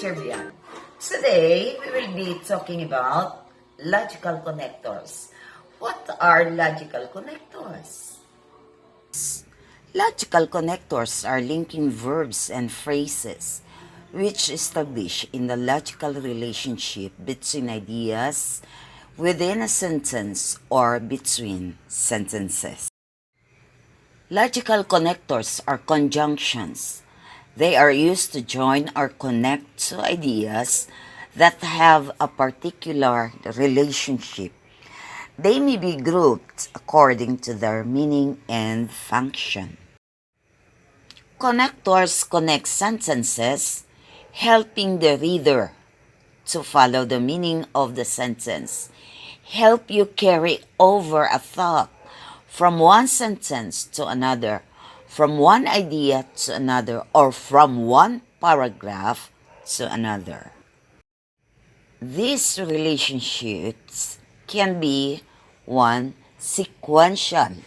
Trivia. Today, we will be talking about logical connectors. What are logical connectors? Logical connectors are linking verbs and phrases which establish in the logical relationship between ideas within a sentence or between sentences. Logical connectors are conjunctions. They are used to join or connect two ideas that have a particular relationship. They may be grouped according to their meaning and function. Connectors connect sentences, helping the reader to follow the meaning of the sentence, help you carry over a thought from one sentence to another, from one idea to another, or from one paragraph to another. These relationships can be one, sequential,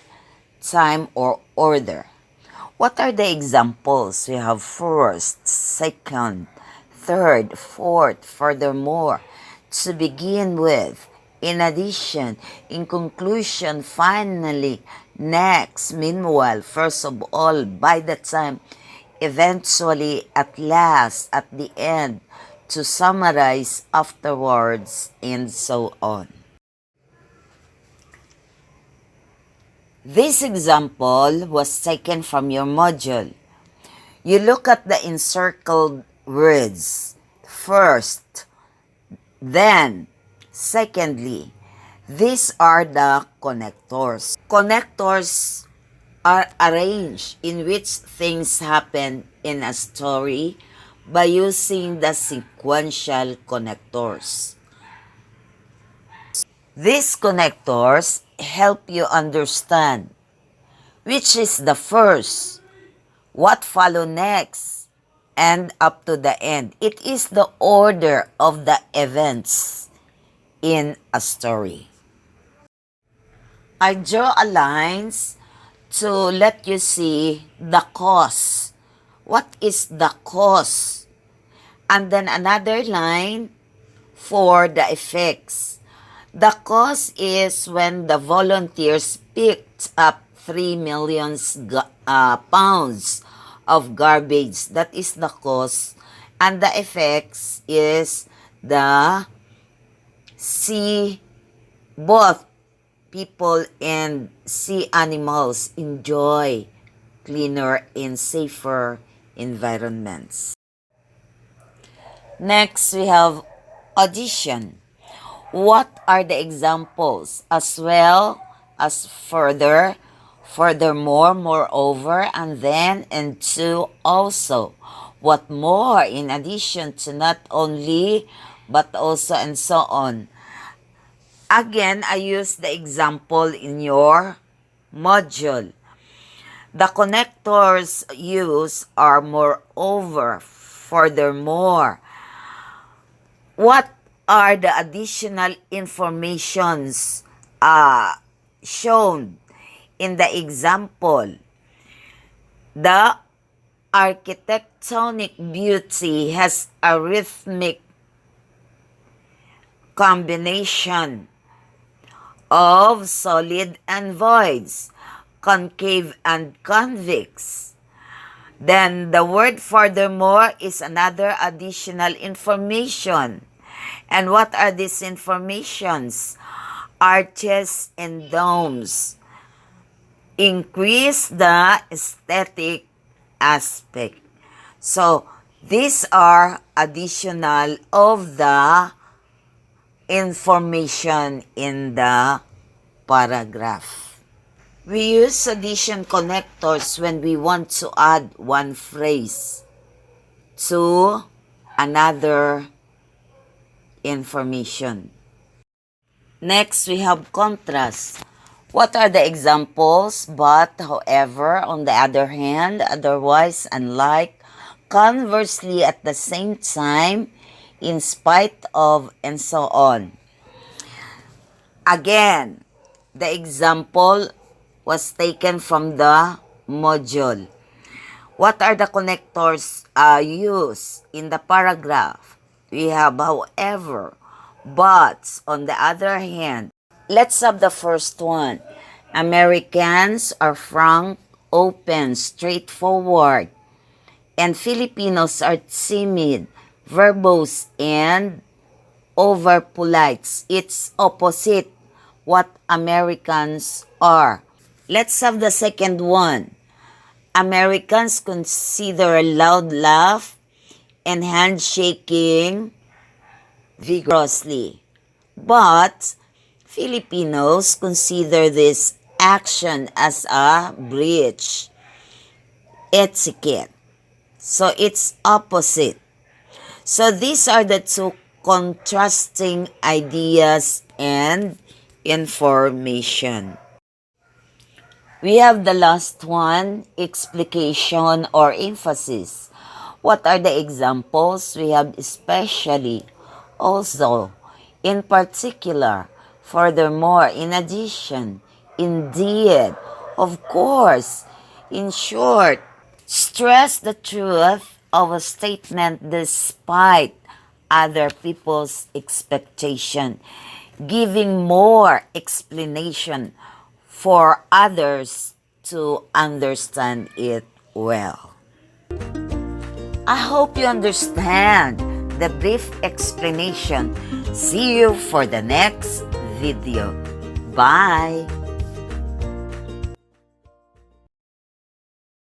time or order. What are the examples? We have first, second, third, fourth, furthermore, to begin with, in addition, in conclusion, finally, next, meanwhile, first of all, by the time, eventually, at last, at the end, to summarize afterwards, and so on. This example was taken from your module. You look at the encircled words. First, then, secondly, these are the connectors. Connectors are arranged in which things happen in a story by using the sequential connectors. These connectors help you understand which is the first, what follow next, and up to the end. It is the order of the events in a story. I draw a lines to let you see the cause. What is the cause? And then another line for the effects. The cause is when the volunteers picked up 3 million pounds of garbage. That is the cause. And the effects is the both people and sea animals enjoy cleaner and safer environments. Next, we have audition. What are the examples? As well as further, furthermore, moreover, and then, and to, also. What more, in addition to, not only, but also, and so on. Again, I use the example in your module. The connectors used are moreover, furthermore. What are the additional informations shown in the example? The architectonic beauty has a rhythmic combination of solid and voids, concave and convex. Then the word furthermore is another additional information. And what are these informations? Arches and domes increase the aesthetic aspect. So these are additional of the information in the paragraph. We use addition connectors when we want to add one phrase to another information. Next, we have contrast. What are the examples? But, however, on the other hand, otherwise, unlike, conversely, at the same time, in spite of, and so on. Again, the example was taken from the module. What are the connectors used in the paragraph? We have however, but. On the other hand, let's have the first one. Americans are frank, open, straightforward, and Filipinos are timid, verbose, and over-polite. It's opposite what Americans are. Let's have the second one. Americans consider a loud laugh and handshaking vigorously, but Filipinos consider this action as a breach etiquette. So it's opposite. So these are the two contrasting ideas and information. We have the last one, explication or emphasis. What are the examples? We have especially, also, in particular, furthermore, in addition, indeed, of course, in short. Stress the truth of a statement despite other people's expectation, giving more explanation for others to understand it well. I hope you understand the brief explanation. See you for the next video. Bye!